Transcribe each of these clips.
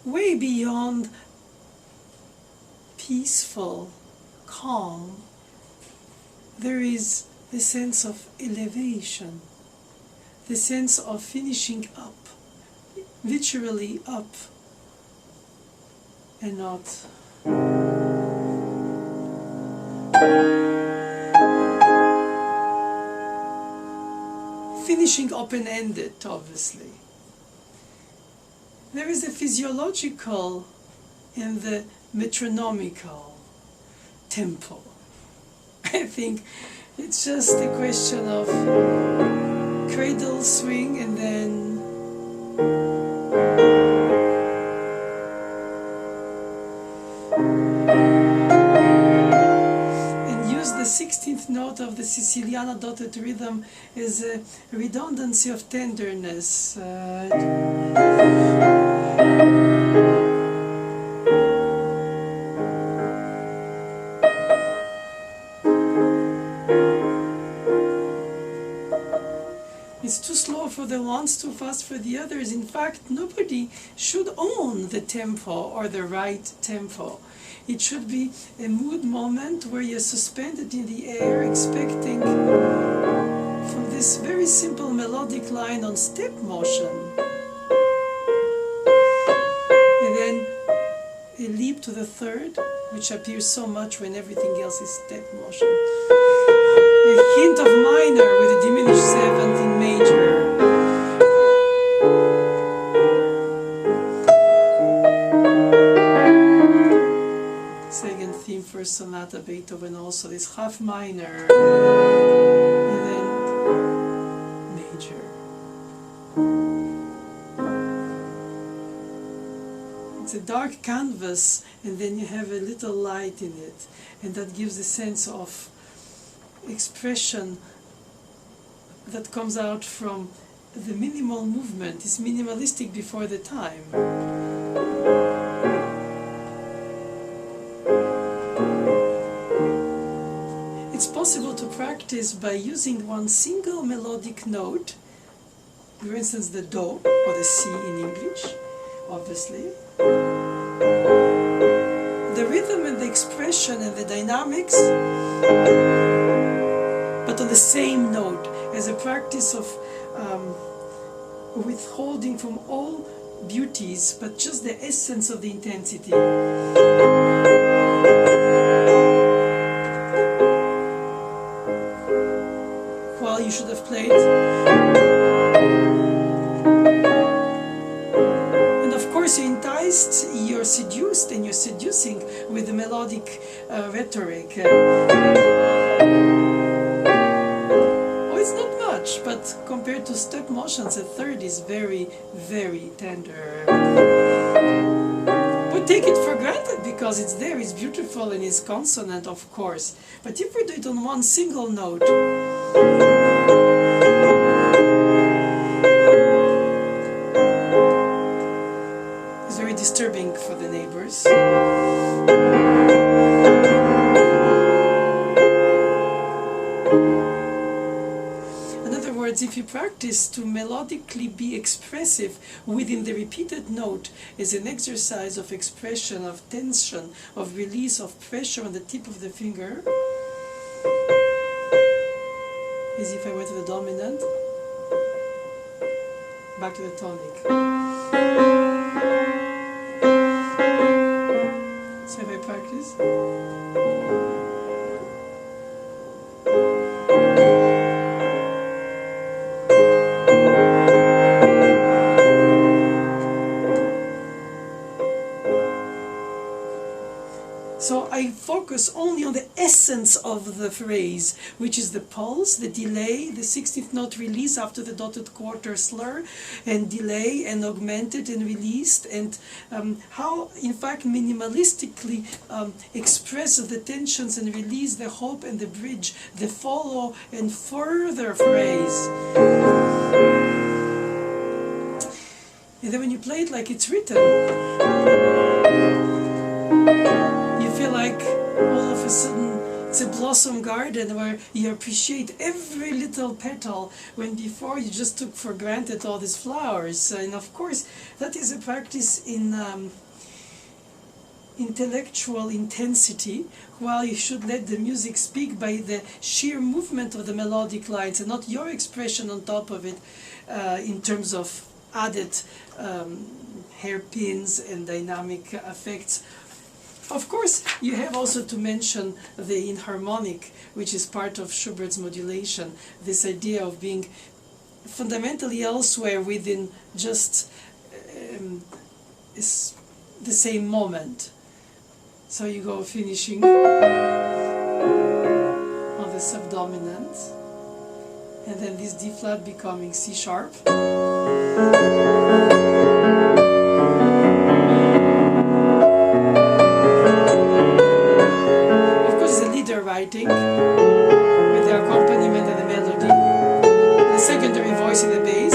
way beyond peaceful, calm, there is the sense of elevation, the sense of finishing up, literally up, and not finishing open-ended, obviously. There is a physiological and the metronomical tempo. I think it's just a question of cradle swing and then the 16th note of the Siciliana dotted rhythm is a redundancy of tenderness. It's too slow for the ones, too fast for the others. In fact, nobody should own the tempo or the right tempo. It should be a mood moment where you're suspended in the air, expecting from this very simple melodic line on step motion, and then a leap to the third, which appears so much when everything else is step motion. A hint of minor with a diminished seventh in major. Second theme, first sonata, Beethoven also, this half minor, and then major. It's a dark canvas, and then you have a little light in it, and that gives a sense of expression that comes out from the minimal movement. It's minimalistic before the time. It's possible to practice by using one single melodic note, for instance the Do or the C in English, obviously. The rhythm and the expression and the dynamics, but on the same note, as a practice of withholding from all beauties, but just the essence of the intensity. While you should have played. And of course you're enticed, you're seduced, and you're seducing with the melodic rhetoric. But compared to step motions, a third is very, very tender. We take it for granted because it's there, it's beautiful and it's consonant, of course. But if we do it on one single note, it's very disturbing for the neighbors. If you practice to melodically be expressive within the repeated note as an exercise of expression, of tension, of release, of pressure on the tip of the finger, as if I went to the dominant, back to the tonic. So if I practice. So I focus only on the essence of the phrase, which is the pulse, the delay, the 16th note release after the dotted quarter slur, and delay and augmented and released, and how in fact minimalistically express the tensions and release the hope and the bridge, the follow and further phrase. And then when you play it like it's written, you feel like all of a sudden It's a blossom garden where you appreciate every little petal when before you just took for granted all these flowers. And of course, that is a practice in intellectual intensity, while you should let the music speak by the sheer movement of the melodic lines and not your expression on top of it in terms of added hairpins and dynamic effects. Of course, you have also to mention the inharmonic, which is part of Schubert's modulation, this idea of being fundamentally elsewhere within just the same moment. So you go finishing on the subdominant, and then this D flat becoming C sharp. Writing with the accompaniment and the melody, the secondary voice in the bass,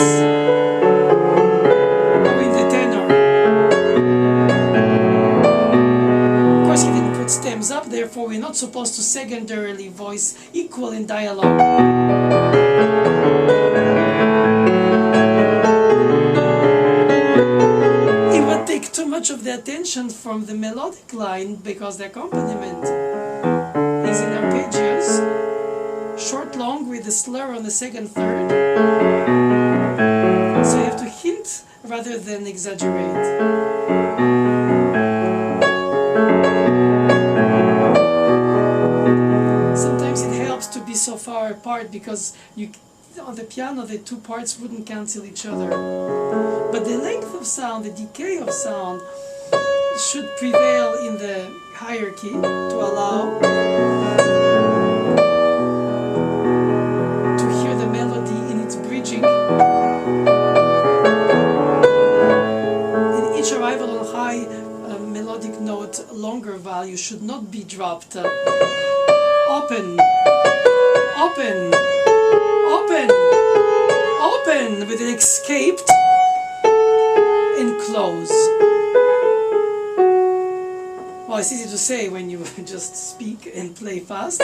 or in the tenor. Of course, he didn't put stems up, therefore we're not supposed to secondarily voice equal in dialogue. It would take too much of the attention from the melodic line because the accompaniment is in arpeggios, short long with a slur on the second third. So you have to hint rather than exaggerate. Sometimes it helps to be so far apart because on the piano the two parts wouldn't cancel each other. But the length of sound, the decay of sound, should prevail in the hierarchy to allow to hear the melody in its bridging. And each arrival on high melodic note, longer value, should not be dropped. Open, open, open, open, with an escaped and close. Well, it's easy to say when you just speak and play fast.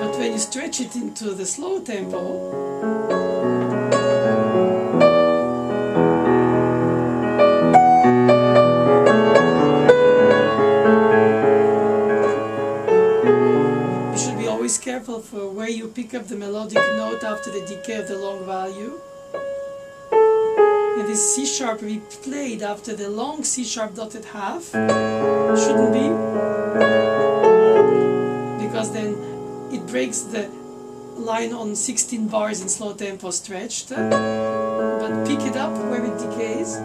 But when you stretch it into the slow tempo, careful for where you pick up the melodic note after the decay of the long value. And this C sharp replayed after the long C sharp dotted half shouldn't be, because then it breaks the line on 16 bars in slow tempo stretched. But pick it up where it decays.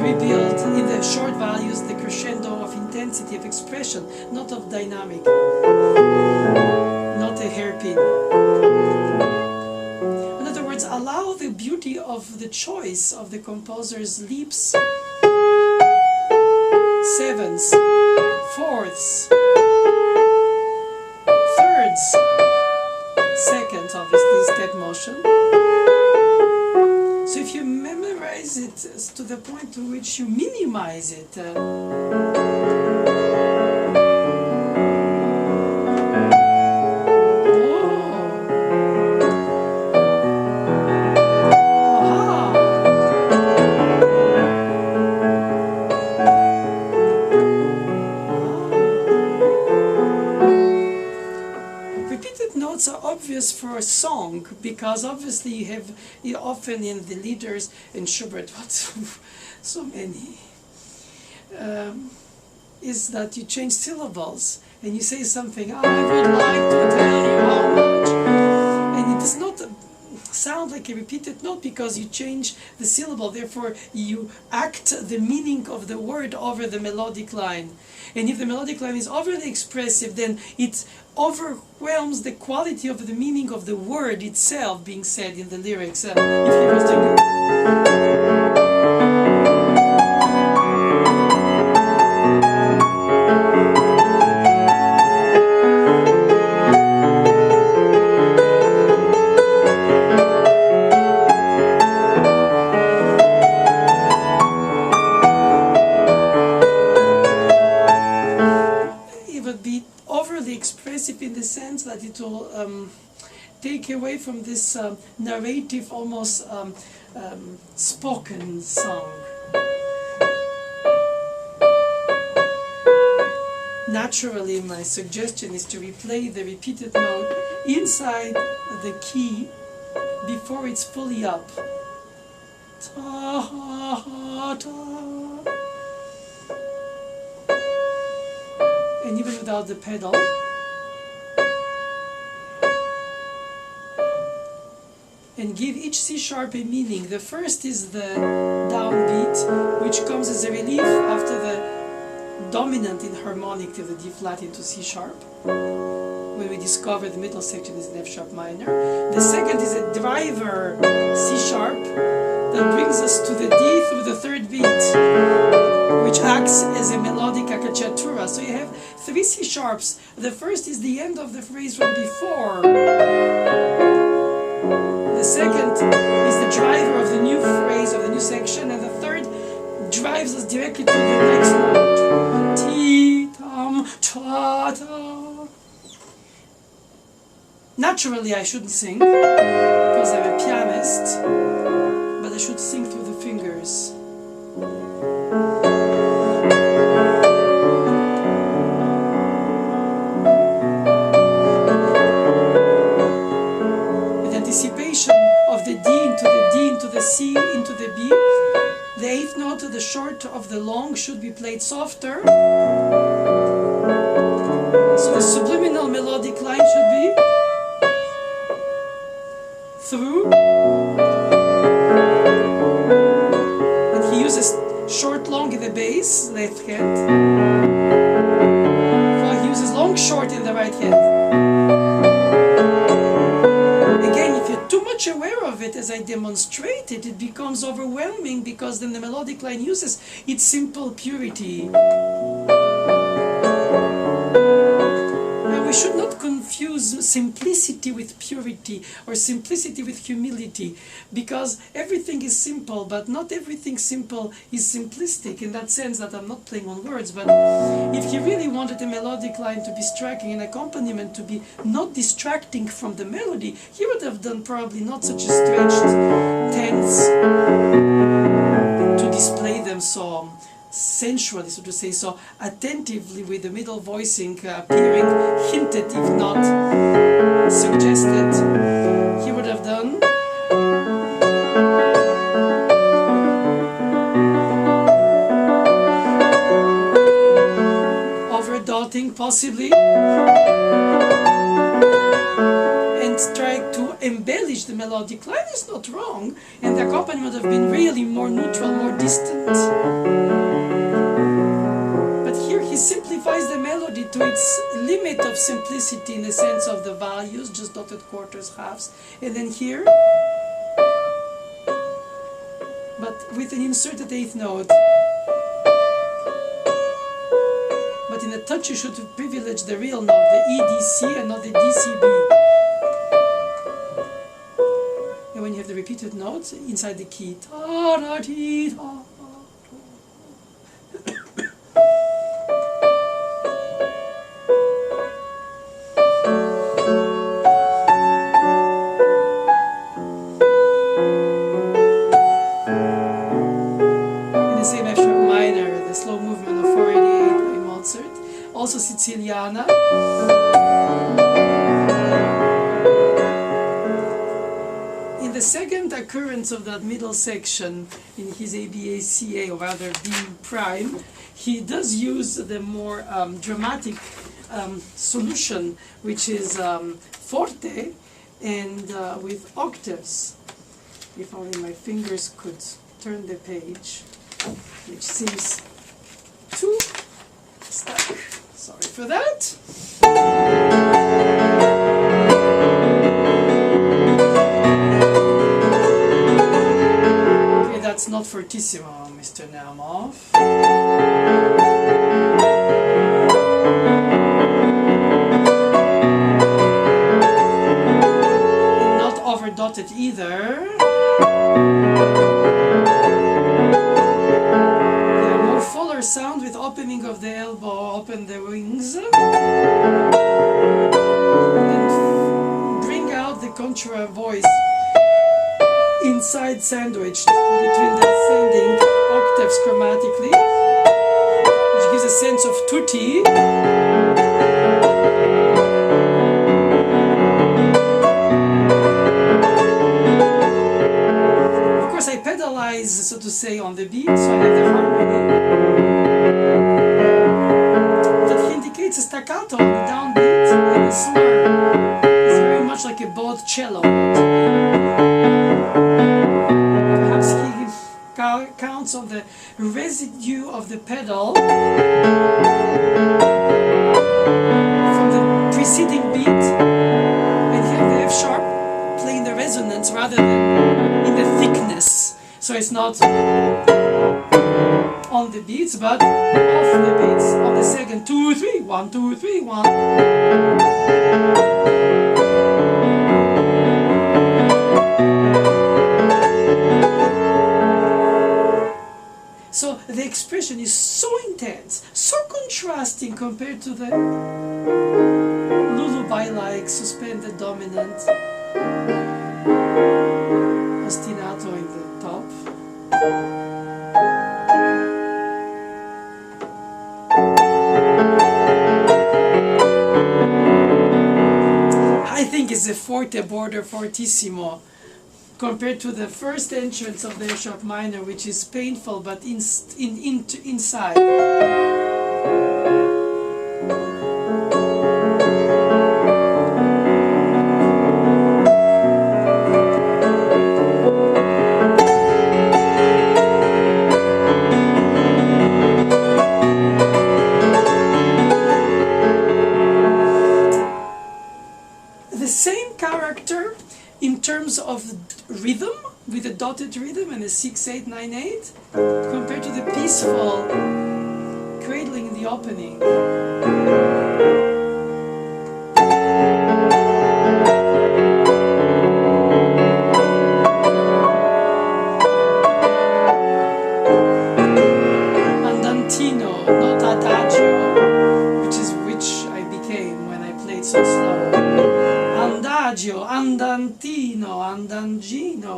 Rebuild in the short values the crescendo of intensity of expression, not of dynamic, not a hairpin. In other words, allow the beauty of the choice of the composer's leaps, sevenths, fourths, thirds, seconds, obviously step motion. So if you memorize it to the point to which you minimize it, are obvious for a song, because obviously you often in the leaders in Schubert, so many, is that you change syllables and you say something, I would like to tell you how much, and it does not sound like a repeated note because you change the syllable, therefore you act the meaning of the word over the melodic line. And if the melodic line is overly expressive, then it overwhelms the quality of the meaning of the word itself being said in the lyrics. If you was to take away from this narrative, almost spoken song. Naturally, my suggestion is to replay the repeated note inside the key before it's fully up. Ta, ta. And even without the pedal. And give each C sharp a meaning. The first is the downbeat, which comes as a relief after the dominant enharmonic to the D flat into C sharp, when we discover the middle section is in F sharp minor. The second is a driver C sharp that brings us to the D through the third beat, which acts as a melodic acconciatura. So you have three C sharps. The first is the end of the phrase from before. The second is the driver of the new phrase, of the new section, and the third drives us directly to the next note. Ti, tam, ta, ta. Naturally, I shouldn't sing, because I'm a pianist, but I should sing through the fingers. With anticipation of the D into the D into the C into the B, the eighth note, the short of the long, should be played softer. So the subliminal melodic line should be through. And he uses short long in the bass, left hand, while he uses long short in the right hand. Again, if you're too much aware of it, as I demonstrated, it becomes overwhelming, because then the melodic line uses its simple purity. Now, we should not confuse simplicity with purity, or simplicity with humility, because everything is simple, but not everything simple is simplistic, in that sense that I'm not playing on words. But if he really wanted a melodic line to be striking, an accompaniment to be not distracting from the melody, he would have done probably not such a stretched tenths to display them so sensually, so to say, so attentively, with the middle voicing appearing hinted, if not suggested. He would have done overdotting, possibly, and trying to embellish the melodic line is not wrong, and the accompaniment would have been really more neutral, more distant. He simplifies the melody to its limit of simplicity, in the sense of the values, just dotted quarters, halves, and then here, but with an inserted eighth note. But in a touch you should privilege the real note, the EDC, and not the DCB. And when you have the repeated notes inside the key, ta da ti ta. Also Siciliana. In the second occurrence of that middle section in his ABACA, or rather B prime, he does use the more dramatic solution, which is forte and with octaves. If only my fingers could turn the page, which seems too stuck. Sorry for that. Okay, that's not fortissimo, Mr. Naoumoff. And not overdotted either. Sound with opening of the elbow, open the wings, and bring out the inside sandwiched between the ascending octaves chromatically, which gives a sense of tutti. Of course, I pedalize, so to say, on the beat, so I have the harmony. That indicates a staccato on the downbeat, and the slur is very much like a bowed cello. Perhaps he counts on the residue of the pedal from the preceding beat, and you have the F sharp playing the resonance rather than in the thickness. So it's not on the beats, but off the beats on the second 2 3 1 2 3 1. So the expression is so intense, so contrasting compared to the lullaby-like suspended dominant ostinato in the top. I think it's a forte border fortissimo compared to the first entrance of the F sharp minor, which is painful but inside. The same character in terms of rhythm, with a dotted rhythm and a 6/8/9/8, compared to the peaceful cradling in the opening. Andantino, not adagio, which I became when I played so slow. Andagio, andantino, andangino.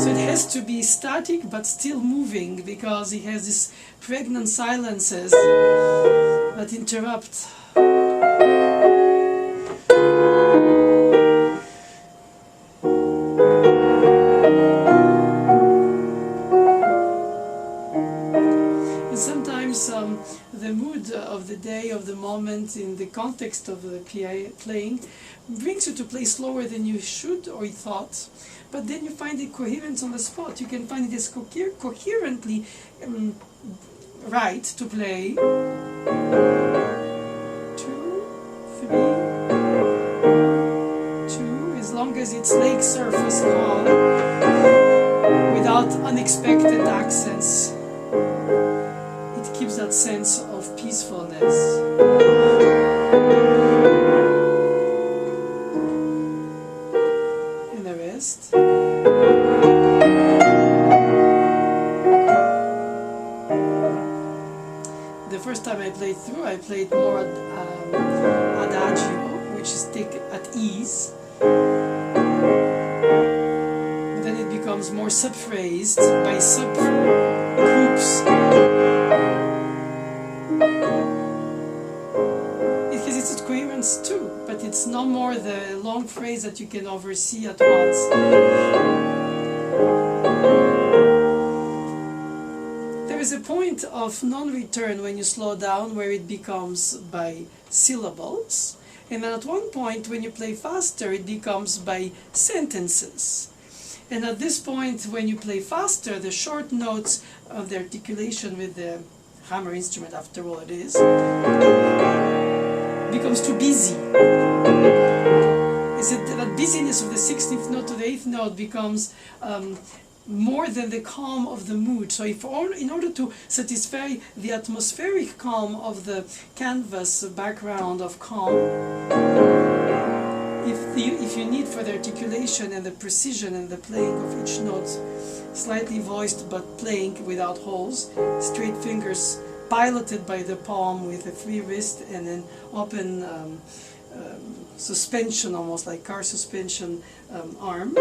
So it has to be static but still moving, because it has these pregnant silences that interrupt. And sometimes the mood of the day, of the moment, in the context of the playing, brings you to play slower than you should or you thought, but then you find the coherence on the spot. You can find it as coherently right to play 2, 3, 2, as long as it's lake surface calm, without unexpected accents. It gives that sense of peacefulness. And the rest. The first time I played through, I played more adagio, which is at ease. But then it becomes more subphrased by subgroups. It has its coherence too, but it's no more the long phrase that you can oversee at once. There is a point of non-return when you slow down, where it becomes by syllables, and then at one point when you play faster, it becomes by sentences. And at this point, when you play faster, the short notes of the articulation with the hammer instrument, after all it is, becomes too busy. Is it that busyness of the 16th note to the 8th note becomes more than the calm of the mood. So in order to satisfy the atmospheric calm of the canvas background of calm, if you need for the articulation and the precision and the playing of each note, slightly voiced but playing without holes, straight fingers piloted by the palm with a free wrist and an open suspension, almost like car suspension arm.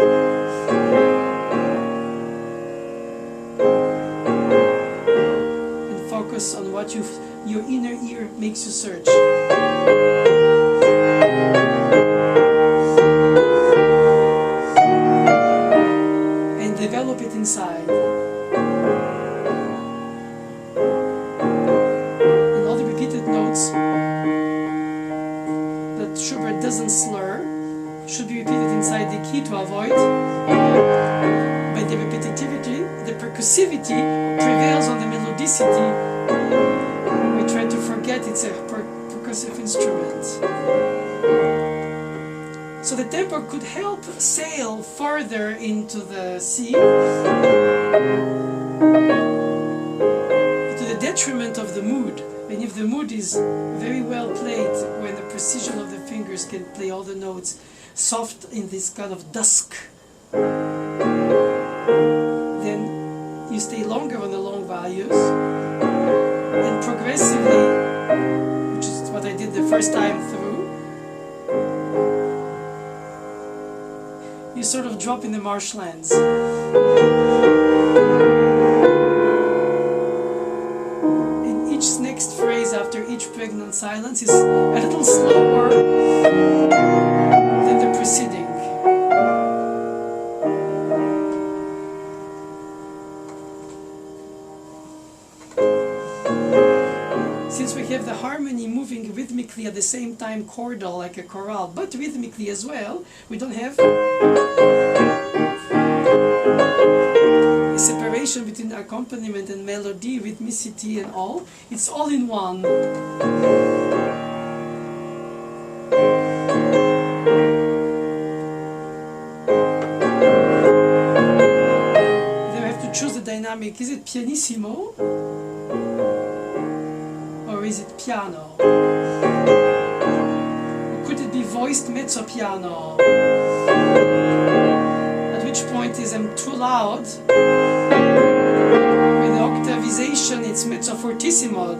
And focus on what your inner ear makes you search. And develop it inside. And all the repeated notes that Schubert doesn't slur should be repeated inside the key to avoid by the repetitivity, the percussivity prevails on the melodicity. We try to forget it's a percussive instrument. So the tempo could help sail further into the sea to the detriment of the mood. And if the mood is very well played, when the precision of the fingers can play all the notes soft in this kind of dusk, then you stay longer on the long values, and progressively, which is what I did the first time through, you sort of drop in the marshlands. And each next phrase after each pregnant silence is a little slower than the preceding. Since we have the harmony moving rhythmically at the same time, chordal like a chorale, but rhythmically as well, we don't have a separation between accompaniment and melody, rhythmicity and all. It's all in one. Then we have to choose the dynamic. Is it pianissimo? Or is it piano? Or could it be voiced mezzo piano? At which point is I'm too loud? With the octavization it's mezzo fortissimo.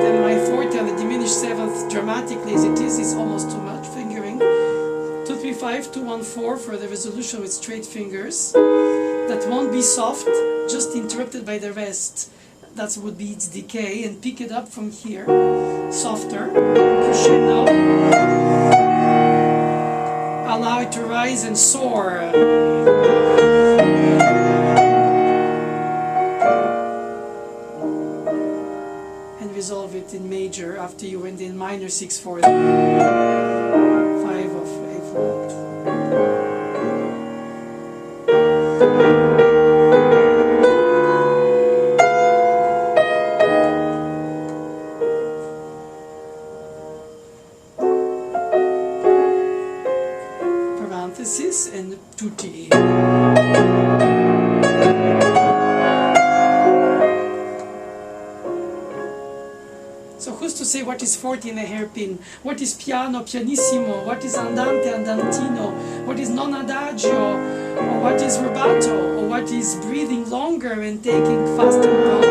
Then my forte on the diminished seventh dramatically as it is almost too much fingering. 2, 3, 5, 2, 1, 4 for the resolution with straight fingers. That won't be soft, just interrupted by the rest. That would be its decay, and pick it up from here, softer, crescendo. Allow it to rise and soar. And resolve it in major after you went in minor 6/4. 5 of A flat. And tutti. So who's to say what is forte in a hairpin? What is piano, pianissimo? What is andante, andantino? What is non adagio? Or what is rubato? Or what is breathing longer and taking faster note,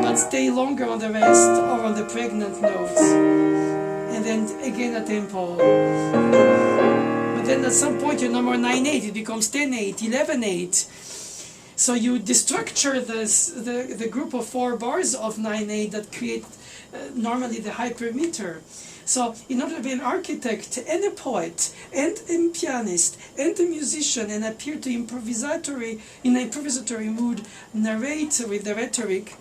but stay longer on the rest or on the pregnant notes? And then again a tempo. Then at some point you're no more 9/8, it becomes 10/8, 11/8. So you destructure the group of 4 bars of 9/8 that create normally the hypermeter. So in order to be an architect and a poet and a pianist and a musician and appear to in an improvisatory mood, narrate with the rhetoric,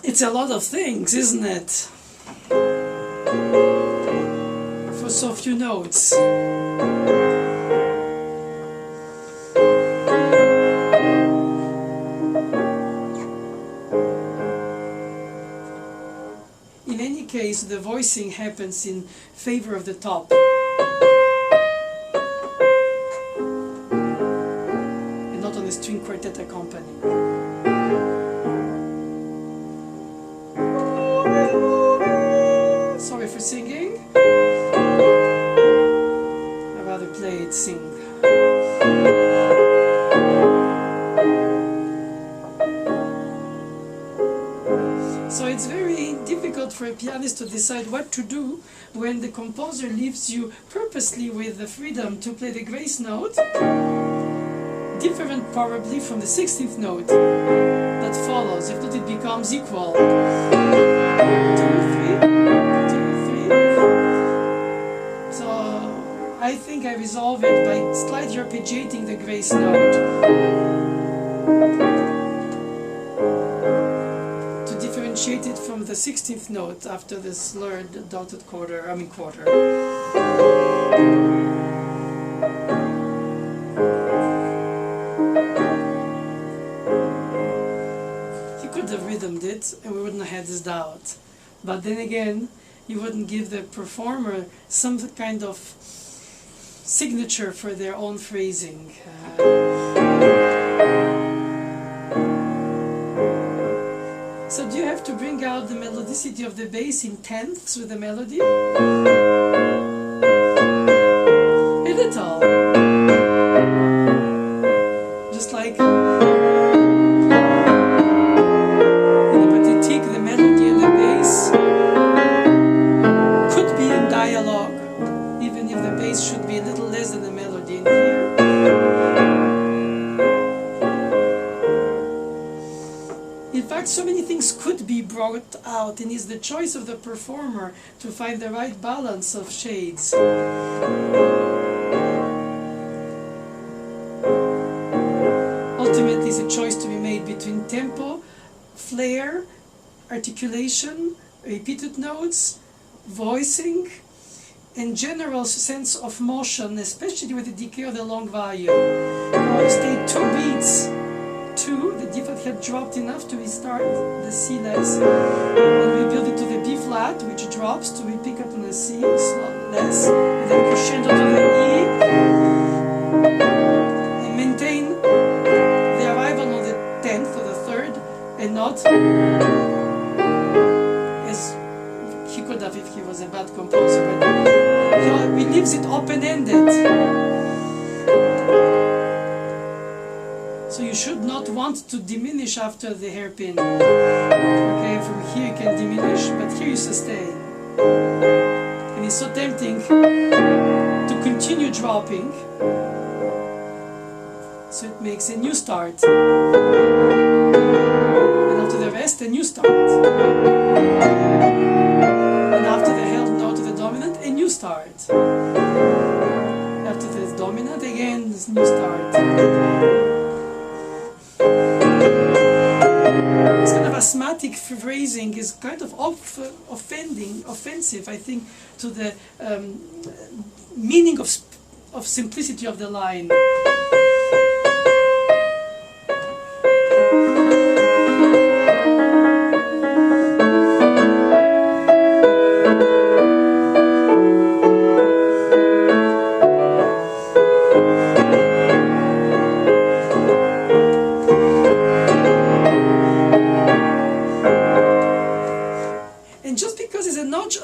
it's a lot of things, isn't it? For so few notes. In any case, the voicing happens in favor of the top. And not on the string quartet accompaniment. Sorry for singing. I'd rather play it sing. So it's very difficult for a pianist to decide what to do when the composer leaves you purposely with the freedom to play the grace note, different probably from the 16th note that follows. If not, it becomes equal. 2, 3, 2, 3. So I think I resolve it by slightly arpeggiating the grace note to differentiate it from the 16th note after the slurred dotted quarter. You could have rhythmed it and we wouldn't have had this doubt. But then again, you wouldn't give the performer some kind of signature for their own phrasing. So do you have to bring out the melodicity of the bass in tenths with the melody? A little. Just like in the pathétique, the melody and the bass could be in dialogue, even if the bass should be a little less than the melody in here. In fact, so many things could be brought out, and it's the choice of the performer to find the right balance of shades. Ultimately, it's a choice to be made between tempo, flair, articulation, repeated notes, voicing, and general sense of motion, especially with the decay of the long value. Now you stay 2 beats. 2, the D flat had dropped enough to restart the C less, and we build it to the B flat, which drops to we pick up on the C less, and then crescendo to the E, and maintain the arrival on the 10th or the 3rd, and not as he could have if he was a bad composer, but he leaves it open-ended. So you should not want to diminish after the hairpin. Okay, from here you can diminish, but here you sustain. And it's so tempting to continue dropping. So it makes a new start. And after the rest, a new start. And after the held note to the dominant, a new start. After the dominant, again, this new start. This kind of asthmatic phrasing is kind of offensive, I think, to the meaning of simplicity of the line.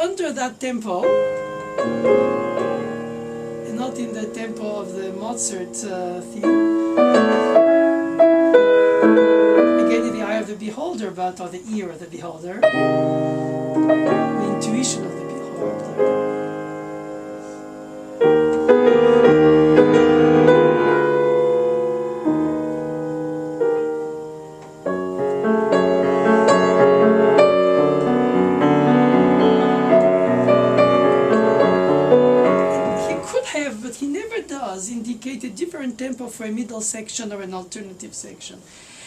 Under that tempo, and not in the tempo of the Mozart theme. Again, in the eye of the beholder, but or the ear of the beholder, the intuition of the beholder. Indicate a different tempo for a middle section or an alternative section.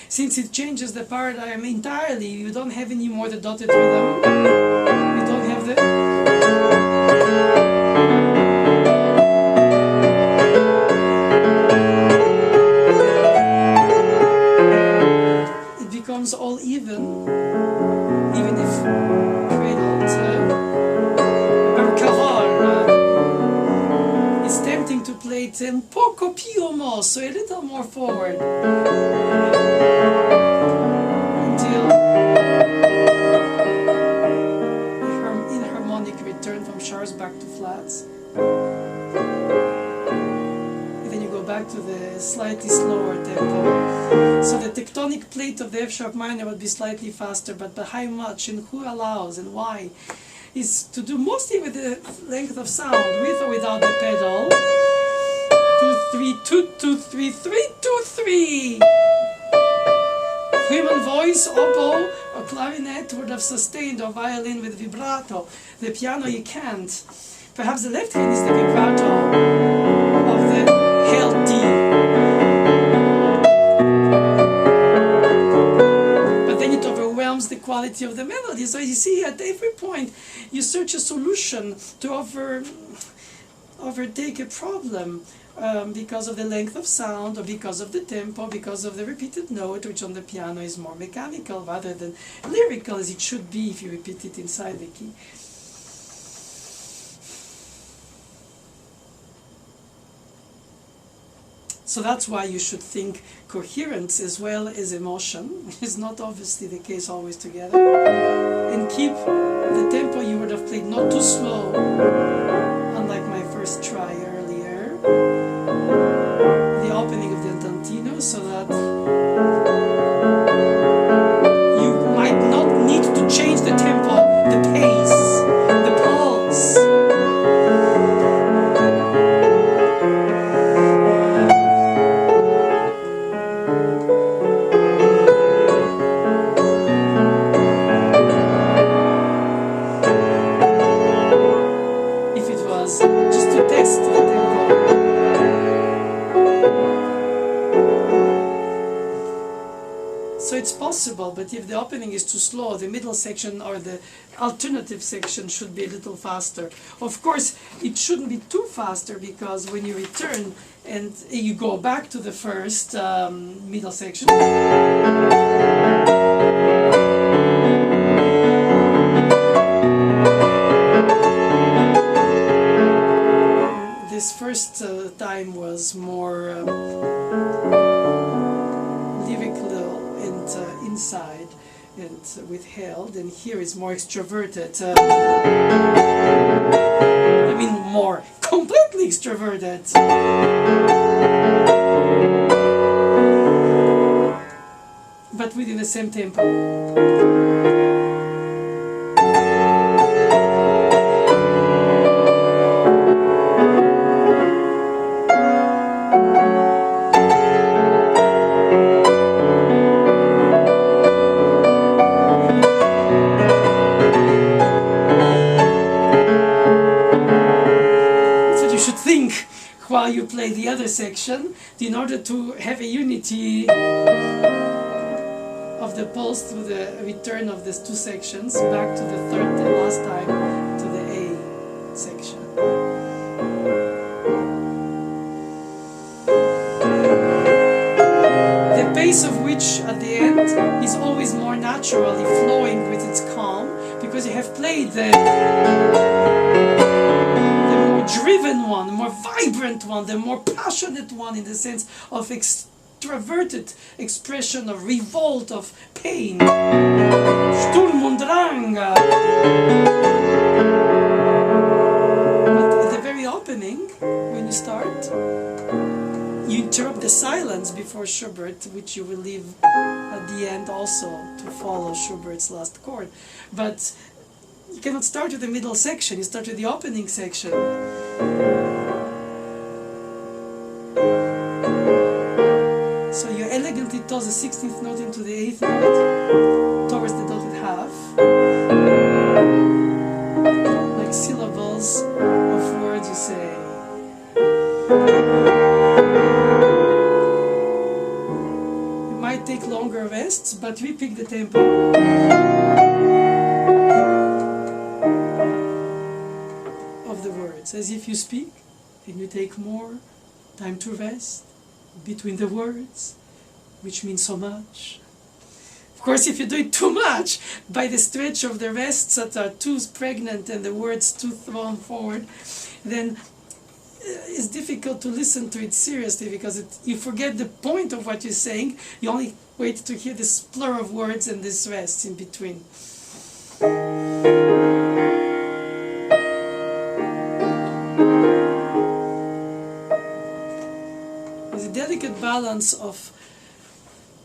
Since it changes the paradigm entirely, you don't have any more the dotted rhythm, you don't have the... It becomes all even if cradled. It's tempting to play it un poco più mo, so a little more forward, until the inharmonic return from sharps back to flats. And then you go back to the slightly slower tempo. So the tectonic plate of the F sharp minor would be slightly faster, but by how much and who allows and why is to do mostly with the length of sound, with or without the pedal. 2 3 2 2 3 3 2 3. Human voice, oboe, or clarinet would have sustained, or violin with vibrato. The piano you can't. Perhaps the left hand is the vibrato of the held D. But then it overwhelms the quality of the melody. So you see, at every point you search a solution to overtake a problem. Because of the length of sound, or because of the tempo, because of the repeated note, which on the piano is more mechanical rather than lyrical, as it should be if you repeat it inside the key. So that's why you should think coherence as well as emotion, which is not obviously the case always together, and keep the tempo you would have played not too slow, unlike my first try earlier. The opening of the andantino, so that you might not need to change the tempo, the pace, the pulse. If it was just to test the tempo. So it's possible, but if the opening is too slow, the middle section or the alternative section should be a little faster. Of course, it shouldn't be too faster, because when you return and you go back to the first middle section, this first time was more lyrical and inside and withheld, and here is more extroverted. I mean, more completely extroverted. But within the same tempo. While you play the other section, in order to have a unity of the pulse through the return of these two sections back to the third and last time to the A section. The pace of which at the end is always more naturally flowing with its calm, because you have played the driven one, the more vibrant one, the more passionate one, in the sense of extroverted expression of revolt, of pain. Sturm und Drang. But at the very opening, when you start, you interrupt the silence before Schubert, which you will leave at the end also to follow Schubert's last chord. But you cannot start with the middle section, you start with the opening section. So you elegantly toss the 16th note into the 8th note, towards the dotted half, like syllables of words you say. You might take longer rests, but we pick the tempo. As if you speak and you take more time to rest between the words, which means so much. Of course, if you do it too much, by the stretch of the rests that are too pregnant and the words too thrown forward, then it's difficult to listen to it seriously, because you forget the point of what you're saying. You only wait to hear this blur of words and this rest in between. There's a delicate balance of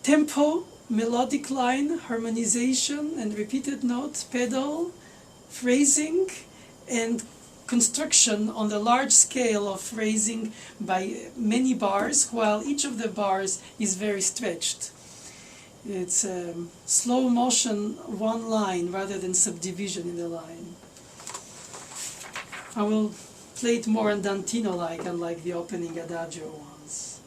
tempo, melodic line, harmonization and repeated note, pedal, phrasing, and construction on the large scale of phrasing by many bars, while each of the bars is very stretched. It's slow motion, one line rather than subdivision in the line. I will play it more andantino-like, unlike the opening adagio ones.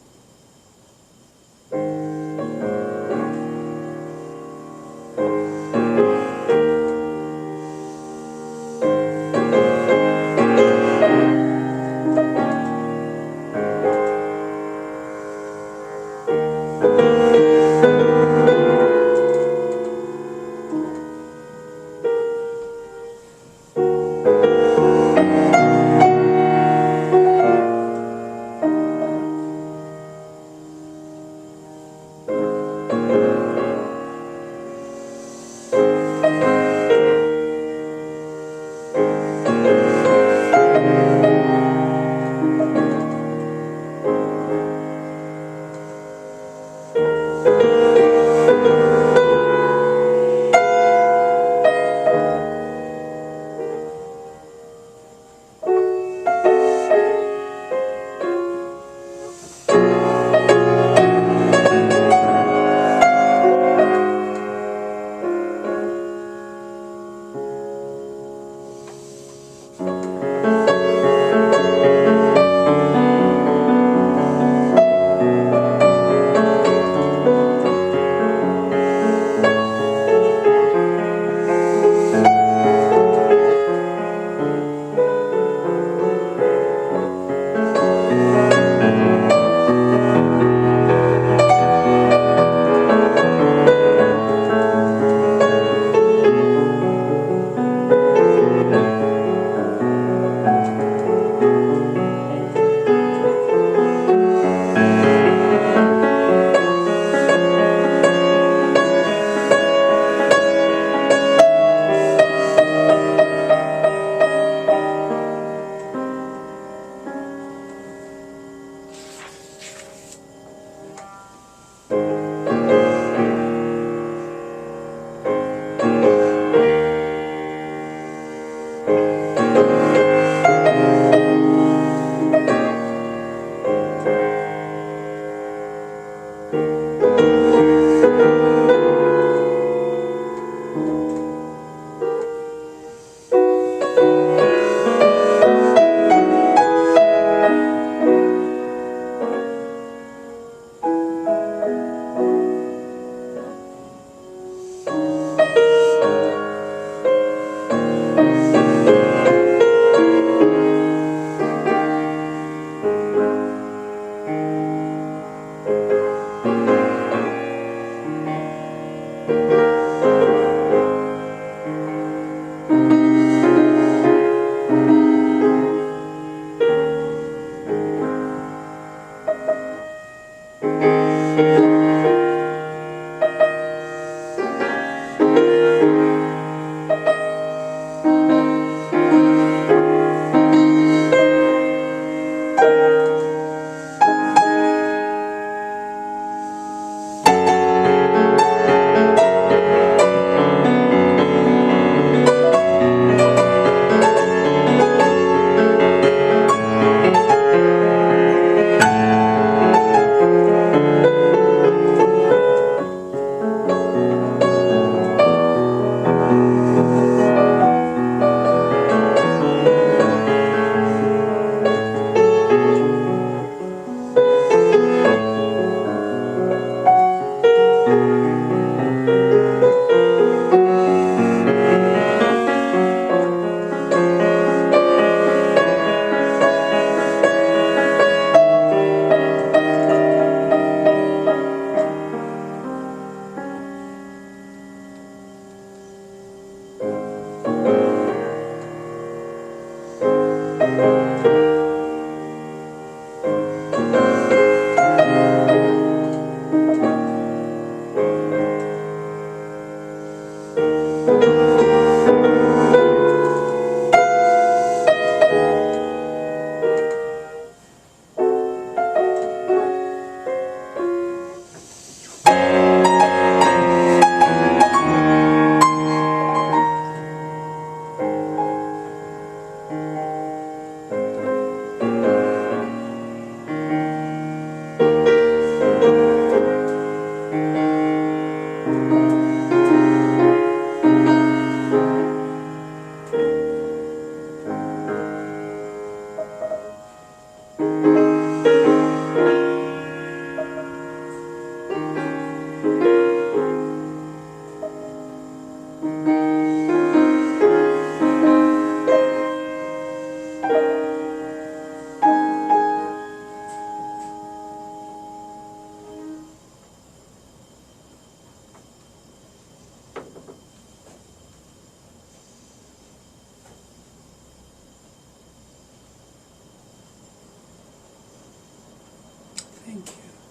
Thank you.